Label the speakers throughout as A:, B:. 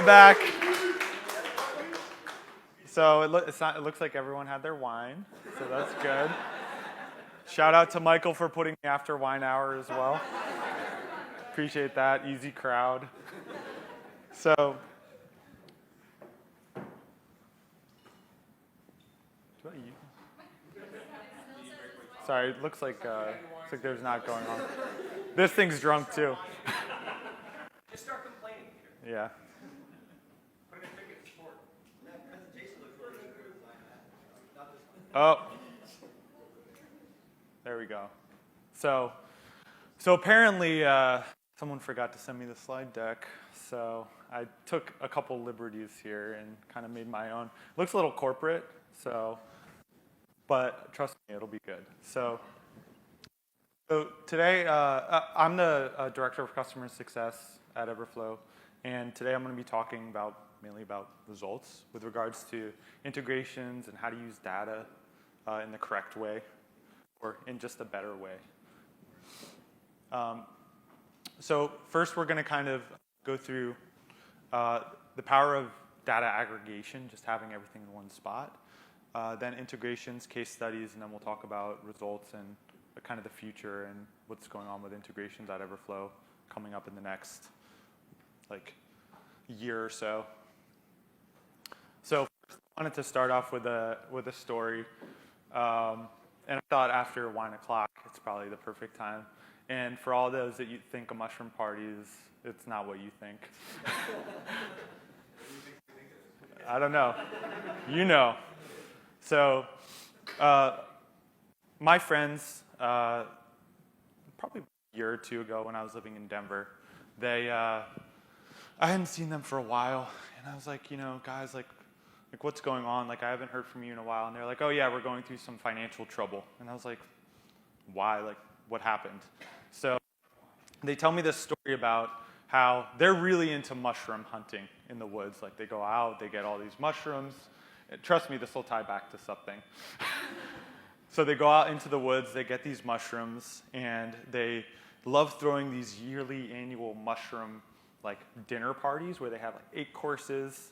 A: back. So it looks like everyone had their wine, so that's good. Shout out to Michael for putting me after wine hour as well. Appreciate that, easy crowd. So, sorry, it looks like there's not going on. This thing's drunk too.
B: Just start complaining, Peter.
A: Yeah.
B: Put in a ticket support. That presentation looks really good. Not this one.
A: Oh. There we go. So apparently someone forgot to send me the slide deck. So I took a couple liberties here and kind of made my own. Looks a little corporate, but trust me, it'll be good. So today I'm the director of customer success at Everflow, and today I'm going to be talking mainly about results with regards to integrations and how to use data in the correct way, or in just a better way. So first, we're going to kind of go through the power of data aggregation, just having everything in one spot. Then integrations, case studies, and then we'll talk about results and kind of the future and what's going on with integrations at Everflow coming up in the next year or so. So first, I wanted to start off with a story. And I thought after wine o'clock, it's probably the perfect time. And for all those that you think a mushroom party is, it's not what you think. I don't know. You know. So my friends, probably a year or two ago when I was living in Denver, I hadn't seen them for a while. And I was like, guys, what's going on? I haven't heard from you in a while. And they're like, oh, yeah, we're going through some financial trouble. And I was like, why? What happened? So they tell me this story about how they're really into mushroom hunting in the woods. They go out, they get all these mushrooms. And trust me, this will tie back to something. So they go out into the woods, they get these mushrooms, and they love throwing these yearly annual mushroom dinner parties where they have 8 courses.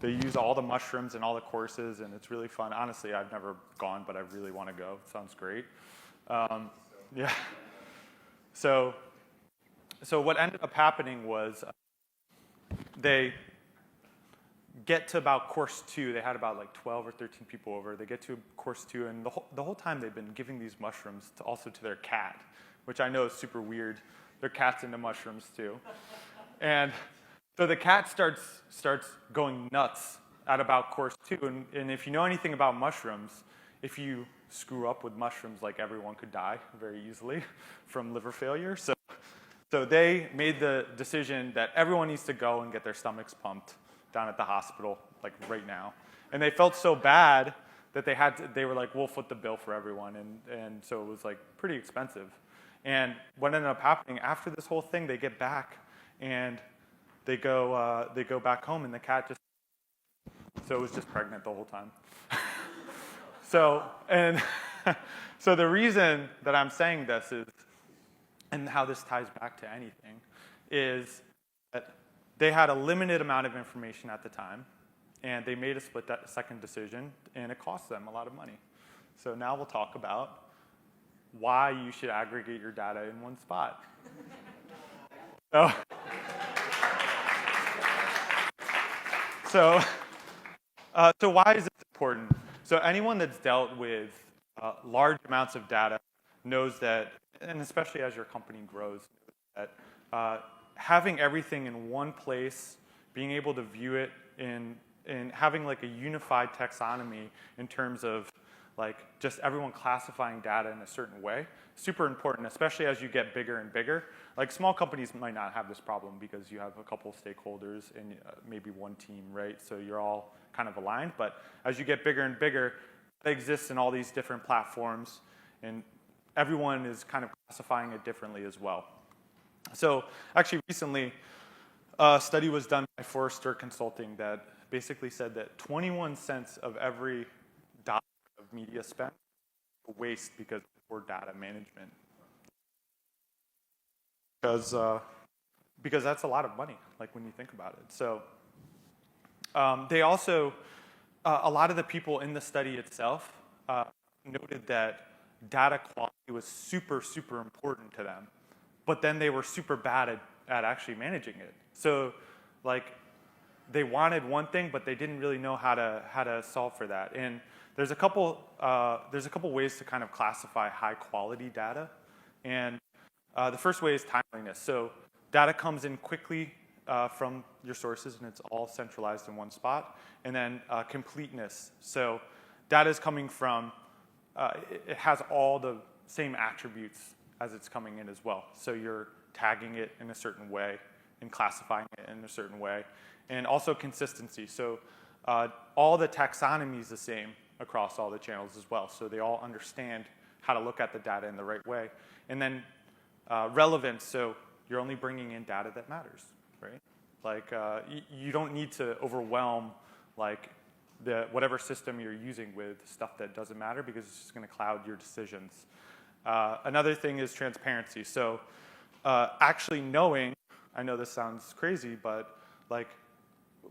A: They use all the mushrooms and all the courses, and it's really fun. Honestly, I've never gone, but I really want to go. It sounds great. Yeah. So what ended up happening was they get to about course 2. They had about 12 or 13 people over. They get to course 2, and the whole time they've been giving these mushrooms also to their cat, which I know is super weird. Their cat's into mushrooms too. And so the cat starts going nuts at about course 2. And if you know anything about mushrooms, if you screw up with mushrooms, everyone could die very easily from liver failure. So they made the decision that everyone needs to go and get their stomachs pumped down at the hospital, right now. And they felt so bad that they were like, we'll foot the bill for everyone. And so it was pretty expensive. And what ended up happening after this whole thing, they get back and they go back home, and the cat it was just pregnant the whole time. So the reason that I'm saying this is, and how this ties back to anything, is that they had a limited amount of information at the time, and they made a split-second decision, and it cost them a lot of money. So now we'll talk about why you should aggregate your data in one spot. So why is this important? So anyone that's dealt with large amounts of data knows that, and especially as your company grows, that having everything in one place, being able to view it in having a unified taxonomy in terms of just everyone classifying data in a certain way, super important, especially as you get bigger and bigger. Small companies might not have this problem because you have a couple stakeholders and maybe one team, right? So you're all kind of aligned. But as you get bigger and bigger, it exists in all these different platforms, and everyone is kind of classifying it differently as well. So actually recently, a study was done by Forrester Consulting that basically said that 21 cents of every dollar of media spent waste because of poor data management. Because because that's a lot of money, like when you think about it. So they also, a lot of the people in the study itself noted that data quality was super, super important to them, but then they were super bad at actually managing it. So like they wanted one thing, but they didn't really know how to solve for that. And there's a couple ways to kind of classify high quality data. And the first way is timeliness. So data comes in quickly from your sources, and it's all centralized in one spot. And then completeness. So data is coming from, it has all the same attributes as it's coming in as well. So you're tagging it in a certain way and classifying it in a certain way. And also consistency. So all the taxonomy is the same across all the channels as well. So they all understand how to look at the data in the right way. And then relevance, so you're only bringing in data that matters, right? Like you don't need to overwhelm like whatever system you're using with stuff that doesn't matter because it's just going to cloud your decisions. Another thing is transparency. So actually knowing, I know this sounds crazy, but like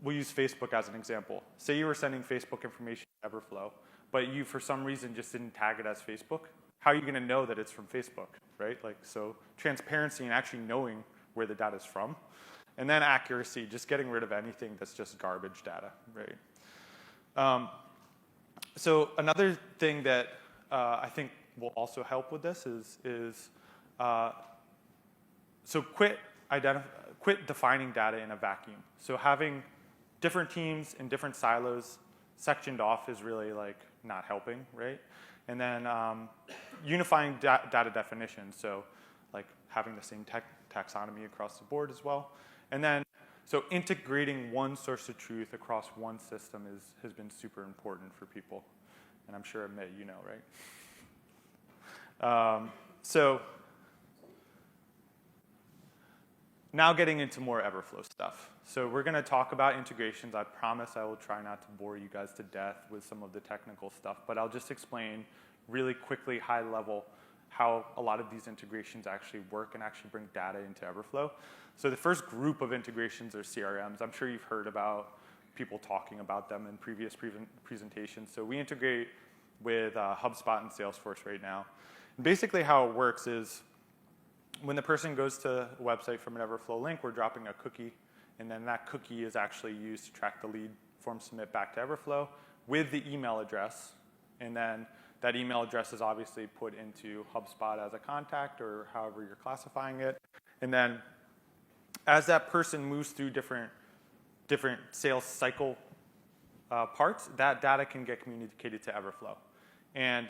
A: we'll use Facebook as an example. Say you were sending Facebook information to Everflow, but you for some reason just didn't tag it as Facebook. How are you going to know that it's from Facebook, right? Like, so transparency and actually knowing where the data is from. And then accuracy, just getting rid of anything that's just garbage data, right? So another thing that I think will also help with this is so quit defining data in a vacuum. So having different teams in different silos sectioned off is really like not helping, right? And then unifying data definition, so like having the same taxonomy across the board as well. And then, so integrating one source of truth across one system has been super important for people. And I'm sure, May, you know, right? So now getting into more Everflow stuff. So we're going to talk about integrations. I promise I will try not to bore you guys to death with some of the technical stuff, but I'll just explain really quickly, high level, how a lot of these integrations actually work and actually bring data into Everflow. So the first group of integrations are CRMs. I'm sure you've heard about people talking about them in previous presentations. So we integrate with HubSpot and Salesforce right now. And basically how it works is when the person goes to a website from an Everflow link, we're dropping a cookie, and then that cookie is actually used to track the lead form submit back to Everflow with the email address. And then that email address is obviously put into HubSpot as a contact or however you're classifying it. And then as that person moves through different sales cycle parts, that data can get communicated to Everflow. And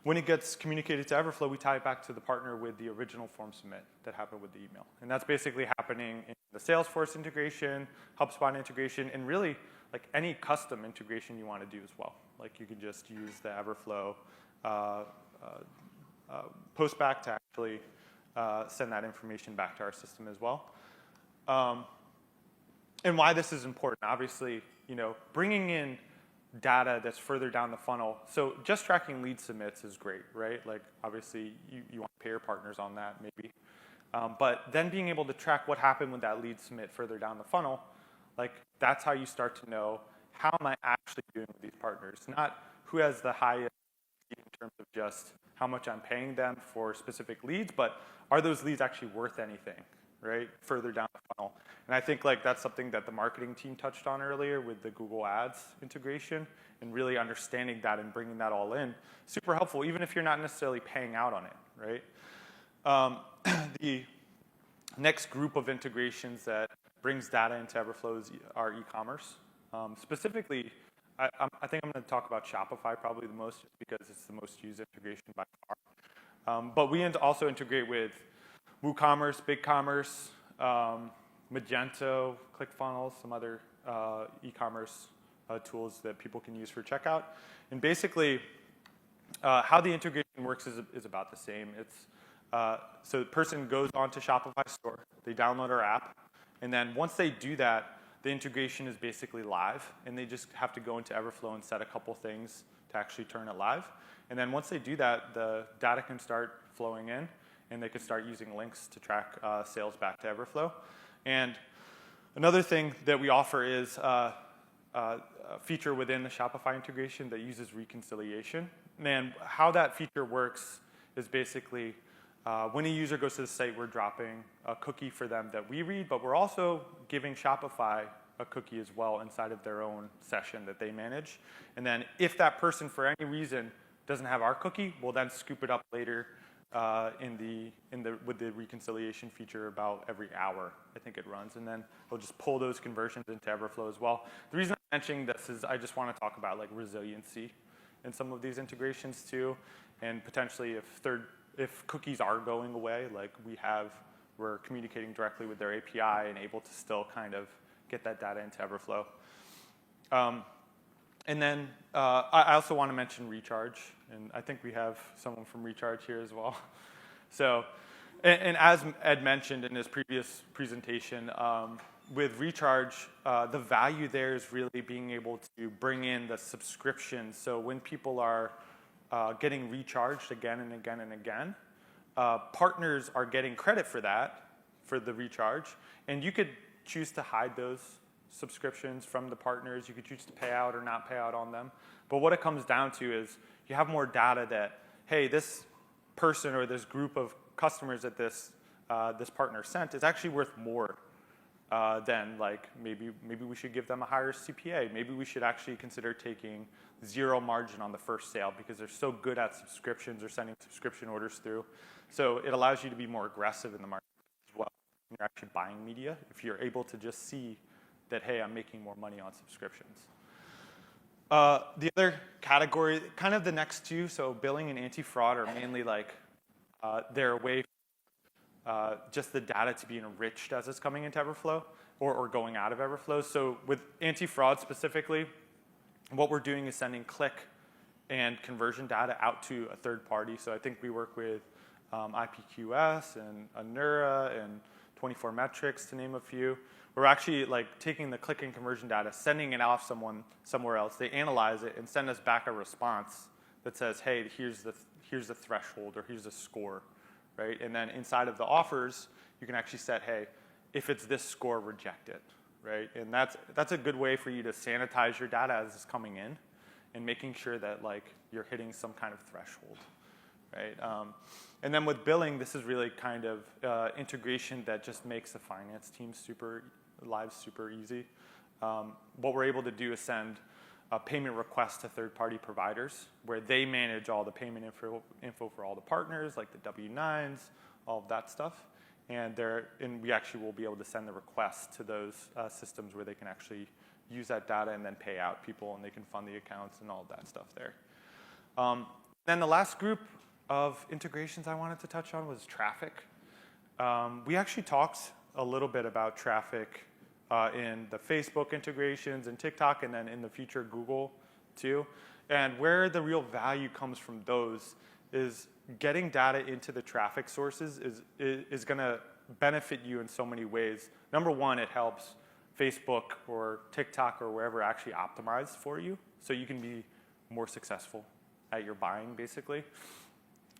A: when it gets communicated to Everflow, we tie it back to the partner with the original form submit that happened with the email. And that's basically happening in the Salesforce integration, HubSpot integration, and really like any custom integration you want to do as well. Like you can just use the Everflow postback to actually send that information back to our system as well. And why this is important, obviously, you know, bringing in data that's further down the funnel. So just tracking lead submits is great, right? Like obviously you want to pay your partners on that maybe. But then being able to track what happened with that lead submit further down the funnel, like that's how you start to know how am I actually doing with these partners, not who has the highest in terms of just how much I'm paying them for specific leads, but are those leads actually worth anything, right? Further down the funnel. And I think like that's something that the marketing team touched on earlier with the Google Ads integration and really understanding that and bringing that all in. Super helpful, even if you're not necessarily paying out on it, right? The next group of integrations that brings data into Everflow are e-commerce. Specifically, I think I'm going to talk about Shopify probably the most just because it's the most used integration by far. But we also integrate with WooCommerce, BigCommerce, Magento, ClickFunnels, some other e-commerce tools that people can use for checkout. And basically, how the integration works is about the same. It's so the person goes onto Shopify store, they download our app, and then once they do that, the integration is basically live, and they just have to go into Everflow and set a couple things to actually turn it live. And then once they do that, the data can start flowing in, and they can start using links to track sales back to Everflow. And another thing that we offer is a feature within the Shopify integration that uses reconciliation. And how that feature works is basically when a user goes to the site, we're dropping a cookie for them that we read, but we're also giving Shopify a cookie as well inside of their own session that they manage. And then if that person, for any reason, doesn't have our cookie, we'll then scoop it up later with the reconciliation feature about every hour, I think it runs. And then we'll just pull those conversions into Everflow as well. The reason I'm mentioning this is I just want to talk about like resiliency in some of these integrations too. And potentially if cookies are going away, like we're communicating directly with their API and able to still kind of get that data into Everflow. And then I also want to mention Recharge, and I think we have someone from Recharge here as well. So, and as Ed mentioned in his previous presentation, with Recharge, the value there is really being able to bring in the subscriptions. So when people are getting recharged again and again and again, partners are getting credit for that, for the recharge, and you could choose to hide those subscriptions from the partners. You could choose to pay out or not pay out on them. But what it comes down to is you have more data that, hey, this person or this group of customers that this partner sent is actually worth more than like maybe we should give them a higher CPA. Maybe we should actually consider taking 0 margin on the first sale because they're so good at subscriptions or sending subscription orders through. So it allows you to be more aggressive in the market as well when you're actually buying media if you're able to just see that, hey, I'm making more money on subscriptions. The other category, kind of the next two, so billing and anti-fraud are mainly like they're a way for just the data to be enriched as it's coming into Everflow or going out of Everflow. So with anti-fraud specifically, what we're doing is sending click and conversion data out to a third party. So I think we work with IPQS and Anura and 24 Metrics to name a few. We're actually like taking the click and conversion data, sending it off somewhere else. They analyze it and send us back a response that says, hey, here's the threshold or here's the score, right? And then inside of the offers, you can actually set, hey, if it's this score, reject it, right? And that's a good way for you to sanitize your data as it's coming in and making sure that like you're hitting some kind of threshold, right? And then with billing, this is really kind of integration that just makes the finance team lives super easy. What we're able to do is send a payment request to third-party providers where they manage all the payment info for all the partners, like the W-9s, all of that stuff. And we actually will be able to send the request to those systems where they can actually use that data and then pay out people and they can fund the accounts and all of that stuff there. Then the last group of integrations I wanted to touch on was traffic. We actually talked a little bit about traffic in the Facebook integrations and TikTok, and then in the future Google too. And where the real value comes from those is getting data into the traffic sources is going to benefit you in so many ways. Number one, it helps Facebook or TikTok or wherever actually optimize for you, so you can be more successful at your buying, basically.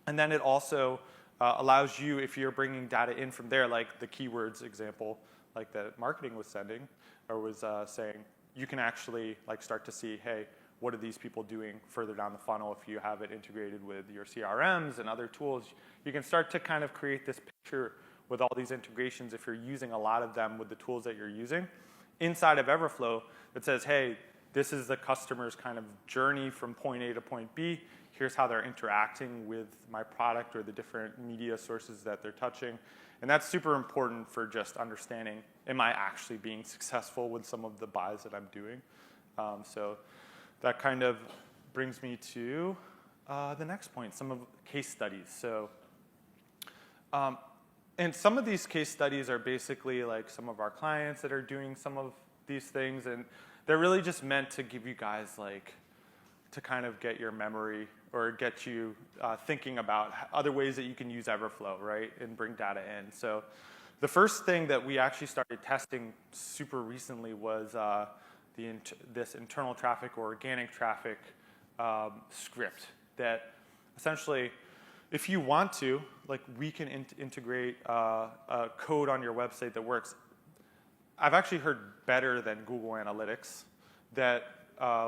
A: And then it also allows you, if you're bringing data in from there, like the keywords example, like that marketing was sending or was saying, you can actually like start to see, hey, what are these people doing further down the funnel? If you have it integrated with your CRMs and other tools, you can start to kind of create this picture with all these integrations if you're using a lot of them with the tools that you're using inside of Everflow that says, hey, this is the customer's kind of journey from point A to point B. Here's how they're interacting with my product or the different media sources that they're touching. And that's super important for just understanding, am I actually being successful with some of the buys that I'm doing? So that kind of brings me to the next point, some of case studies. So, and some of these case studies are basically like some of our clients that are doing some of these things, and they're really just meant to give you guys like, to kind of get your memory or get you thinking about other ways that you can use Everflow, right, and bring data in. So the first thing that we actually started testing super recently was this internal traffic or organic traffic script that essentially, if you want to, like we can integrate a code on your website that works I've actually heard better than Google Analytics that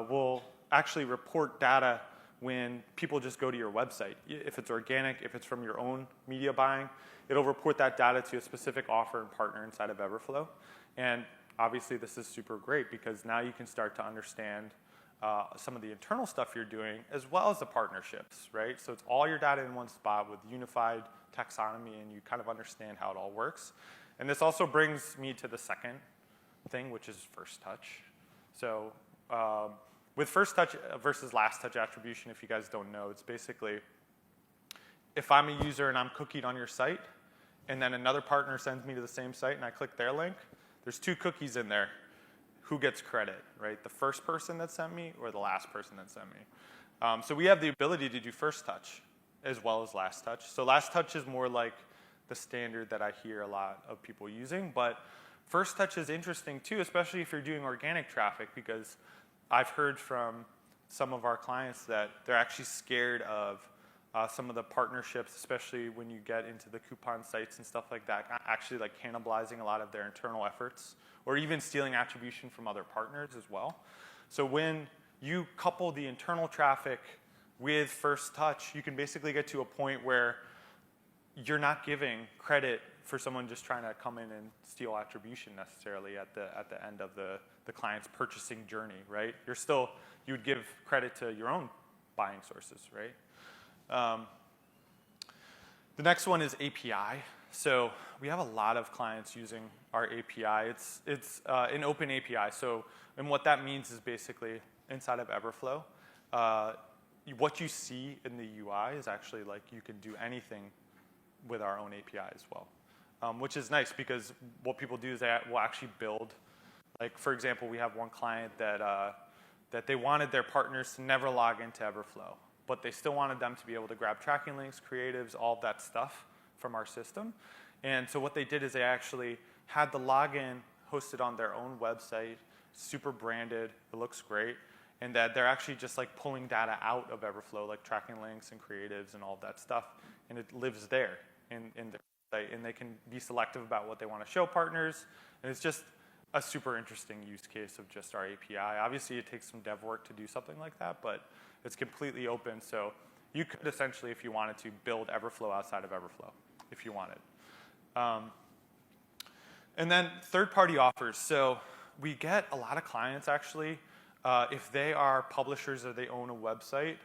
A: will actually report data when people just go to your website. If it's organic, if it's from your own media buying, it'll report that data to a specific offer and partner inside of Everflow. And obviously this is super great because now you can start to understand some of the internal stuff you're doing as well as the partnerships, right? So it's all your data in one spot with unified taxonomy and you kind of understand how it all works. And this also brings me to the second thing, which is first touch. So with first touch versus last touch attribution, if you guys don't know, it's basically if I'm a user and I'm cookied on your site, and then another partner sends me to the same site and I click their link, there's 2 cookies in there. Who gets credit, right? The first person that sent me or the last person that sent me? So we have the ability to do first touch as well as last touch. So last touch is more like the standard that I hear a lot of people using, but first touch is interesting too, especially if you're doing organic traffic, because I've heard from some of our clients that they're actually scared of some of the partnerships, especially when you get into the coupon sites and stuff like that, actually like cannibalizing a lot of their internal efforts, or even stealing attribution from other partners as well. So when you couple the internal traffic with first touch, you can basically get to a point where you're not giving credit for someone just trying to come in and steal attribution necessarily at the end of the client's purchasing journey, right? You would give credit to your own buying sources, right? The next one is API. So we have a lot of clients using our API. It's an open API. So, and what that means is basically inside of Everflow, what you see in the UI is actually like you can do anything with our own API as well, which is nice because what people do is they will actually build. Like for example, we have one client that they wanted their partners to never log into Everflow, but they still wanted them to be able to grab tracking links, creatives, all of that stuff from our system. And so what they did is they actually had the login hosted on their own website, super branded, it looks great, and that they're actually just like pulling data out of Everflow, like tracking links and creatives and all of that stuff, and it lives there in their site, and they can be selective about what they want to show partners, and it's just a super interesting use case of just our API. Obviously, it takes some dev work to do something like that, but it's completely open, so you could essentially, if you wanted to, build Everflow outside of Everflow, if you wanted. And then third-party offers. So we get a lot of clients, actually, if they are publishers or they own a website,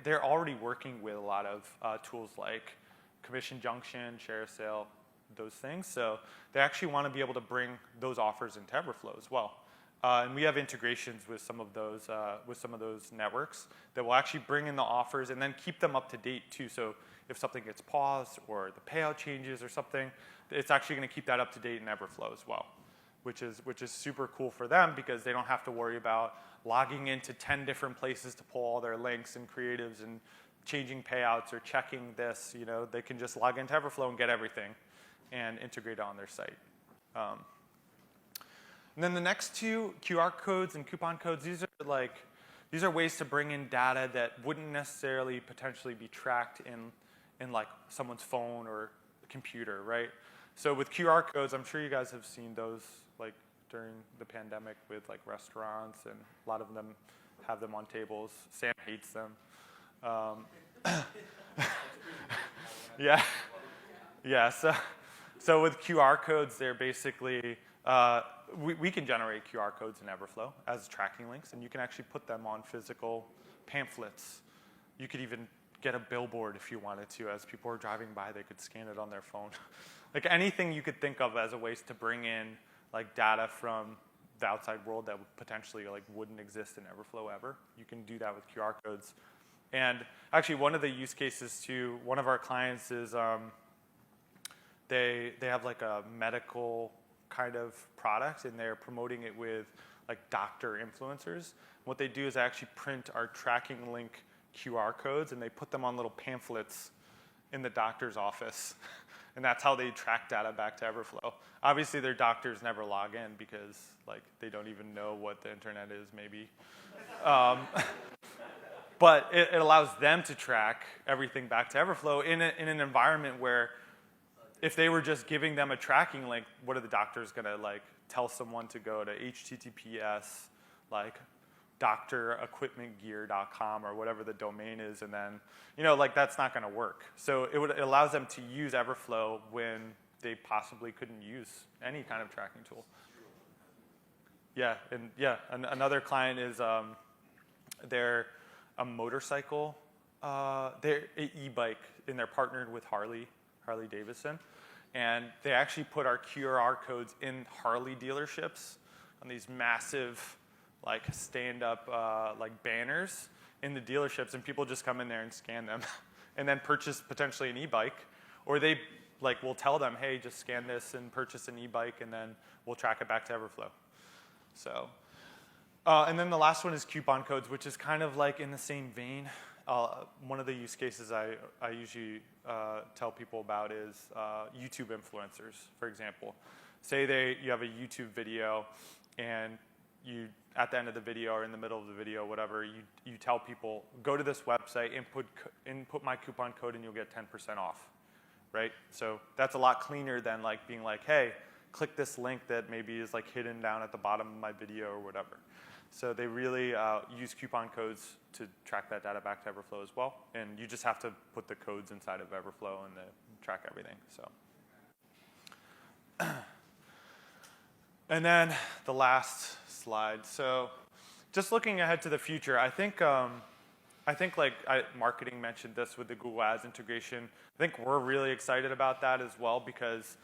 A: they're already working with a lot of tools like Commission Junction, Share a Sale, those things. So they actually want to be able to bring those offers into Everflow as well. And we have integrations with some of those networks that will actually bring in the offers and then keep them up to date too. So if something gets paused or the payout changes or something, it's actually going to keep that up to date in Everflow as well, which is super cool for them because they don't have to worry about logging into 10 different places to pull all their links and creatives and changing payouts or checking this. You know, they can just log into Everflow and get everything and integrate it on their site. And then the next two, QR codes and coupon codes, these are ways to bring in data that wouldn't necessarily potentially be tracked in like someone's phone or computer, right? So with QR codes, I'm sure you guys have seen those like during the pandemic with like restaurants, and a lot of them have them on tables. Sam hates them. Yeah, yeah. So with QR codes, they're basically we can generate QR codes in Everflow as tracking links, and you can actually put them on physical pamphlets. You could even get a billboard if you wanted to. As people are driving by, they could scan it on their phone. Like anything you could think of as a ways to bring in like data from the outside world that potentially like wouldn't exist in Everflow ever. You can do that with QR codes. And actually, one of the use cases too, one of our clients is they have like a medical kind of product, and they're promoting it with like doctor influencers. What they do is they actually print our tracking link QR codes, and they put them on little pamphlets in the doctor's office. And that's how they track data back to Everflow. Obviously, their doctors never log in because like they don't even know what the internet is, maybe. But it allows them to track everything back to Everflow in an environment where if they were just giving them a tracking link, what are the doctors gonna like tell someone to go to HTTPS like doctorequipmentgear.com or whatever the domain is, and then, like that's not gonna work. So it allows them to use Everflow when they possibly couldn't use any kind of tracking tool. Yeah, and another client is they're a motorcycle, they're an e-bike, and they're partnered with Harley Davidson, and they actually put our QR codes in Harley dealerships on these massive, like stand-up like banners in the dealerships, and people just come in there and scan them, and then purchase potentially an e-bike, or they like will tell them, hey, just scan this and purchase an e-bike, and then we'll track it back to Everflow. So, and then the last one is coupon codes, which is kind of like in the same vein. One of the use cases I usually tell people about is YouTube influencers, for example. Say you have a YouTube video, and you, at the end of the video or in the middle of the video, whatever, you tell people, go to this website, input my coupon code, and you'll get 10% off, right? So that's a lot cleaner than like being like, hey, click this link that maybe is like hidden down at the bottom of my video or whatever. So they really use coupon codes to track that data back to Everflow as well. And you just have to put the codes inside of Everflow and track everything. So, and then the last slide. So just looking ahead to the future, I think like marketing mentioned this with the Google Ads integration. I think we're really excited about that as well, because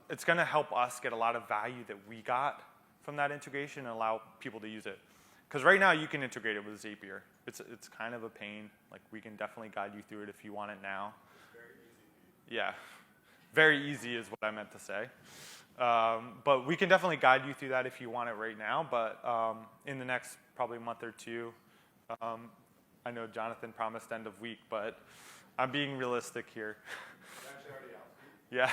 A: it's going to help us get a lot of value that we got from that integration and allow people to use it. Because right now you can integrate it with Zapier. It's kind of a pain. Like we can definitely guide you through it if you want it now.
B: It's very easy.
A: Yeah, very easy is what I meant to say. But we can definitely guide you through that if you want it right now. But in the next probably month or two, I know Jonathan promised end of week, but I'm being realistic here.
B: It's actually already out.
A: Yeah.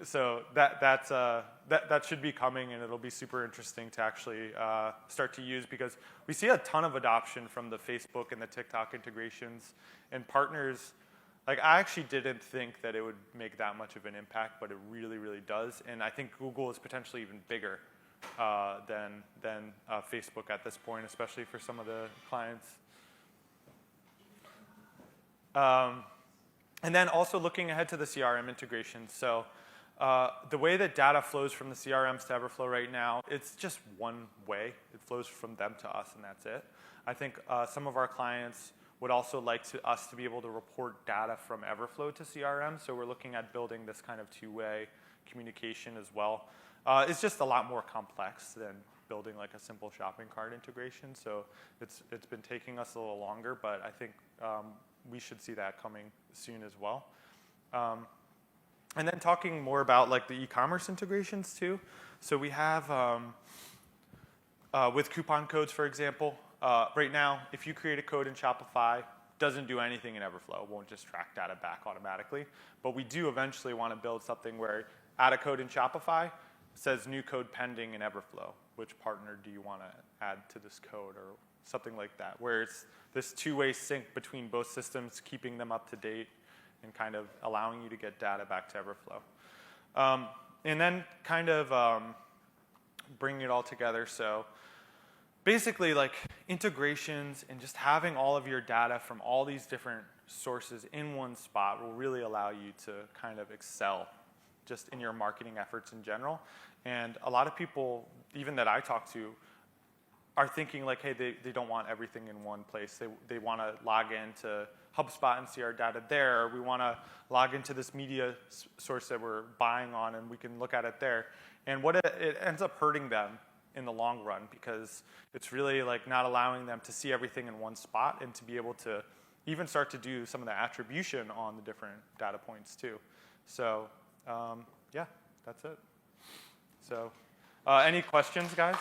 A: So that should be coming, and it'll be super interesting to actually start to use, because we see a ton of adoption from the Facebook and the TikTok integrations and partners. Like I actually didn't think that it would make that much of an impact, but it really, really does. And I think Google is potentially even bigger than Facebook at this point, especially for some of the clients. And then also looking ahead to the CRM integration. So the way that data flows from the CRMs to Everflow right now, it's just one way. It flows from them to us, and that's it. I think some of our clients would also like us to be able to report data from Everflow to CRM. So we're looking at building this kind of two-way communication as well. It's just a lot more complex than building like a simple shopping cart integration. So it's been taking us a little longer, but I think we should see that coming soon as well. And then talking more about like the e-commerce integrations too. So we have, with coupon codes, for example, right now, if you create a code in Shopify, it doesn't do anything in Everflow. It won't just track data back automatically. But we do eventually want to build something where add a code in Shopify, says new code pending in Everflow. Which partner do you want to add to this code, or something like that, where it's this two-way sync between both systems, keeping them up to date and kind of allowing you to get data back to Everflow. And then kind of bringing it all together. So basically like integrations and just having all of your data from all these different sources in one spot will really allow you to kind of excel just in your marketing efforts in general. And a lot of people, even that I talk to, are thinking like, hey, they don't want everything in one place. They want to log into HubSpot and see our data there. Or we want to log into this media source that we're buying on, and we can look at it there. And what it ends up hurting them in the long run, because it's really like not allowing them to see everything in one spot and to be able to even start to do some of the attribution on the different data points too. So yeah, that's it. So any questions, guys?